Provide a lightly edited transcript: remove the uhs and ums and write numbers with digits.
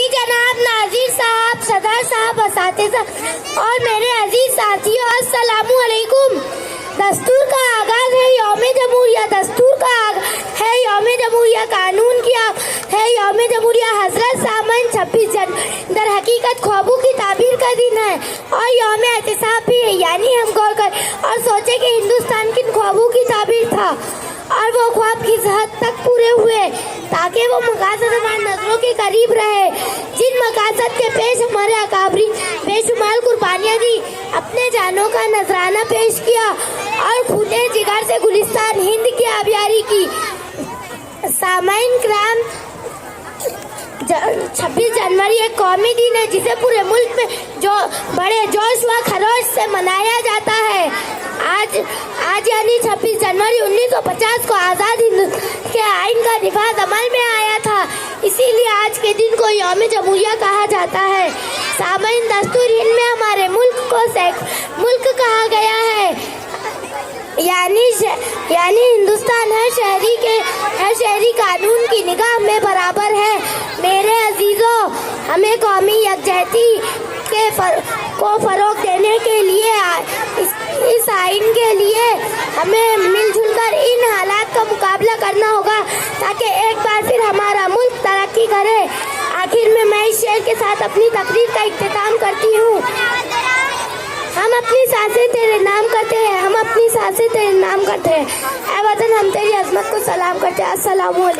जनाब नाजिर साहब, सदर साहब, असातिज़ा और मेरे अजीज साथियों, अस्सलामु अलैकुम। दस्तूर का आगाज है यौम जमहूरिया, दस्तूर का है यौम जमहूरिया, कानून की है यौम जमहूरिया। हजरत सामईन 26 जनवरी दर हकीकत ख्वाबों की ताबीर का दिन है और यौम एहतिसाब भी है। यानी हम गौर करें और सोचें कि हिंदुस्तान किन ख्वाबों की ताबीर था और वो ख्वाब किस हद तक पूरे हुए ताकि वो मकासद हमारी नजरों के करीब रहे। जिन मकासद के पेश हमारे अकाबरीन बेशुमार कुर्बानियाँ दी, अपने जानों का नजराना पेश किया और खूने जिगर से गुलिस्तान हिंद की आबियारी की। सामाइन कराम, 26 जनवरी एक कौमी दिन है जिसे पूरे मुल्क में जो बड़े जोश व खरोश से मनाया जाता है। आज यानी 26 जनवरी 1950 को आज़ाद हिंद के आइन का निफाज अमल में आया था, इसीलिए आज के दिन को यौम जमहूरिया कहा जाता है। सामईन, दस्तूर हिंद में हमारे मुल्क को मुल्क कहा गया है, यानी हिंदुस्तान हर शहरी कानून की निगाह में बराबर है। मेरे अजीजों, हमें कौमी यकजहती को फरोग देने के लिए इस आइन के लिए हमें मिलजुल कर इन हालात का मुकाबला करना होगा ताकि एक बार फिर हमारा मुल्क तरक्की करे। आखिर में मैं इस शेर के साथ अपनी तकरीर का इख्तिताम करती हूँ। हम अपनी सांसें तेरे नाम करते हैं, हम अपनी सांसें तेरे नाम करते हैं। ऐ वतन, हम तेरी अजमत को सलाम करते हैं। अस्सलामु अलैकुम।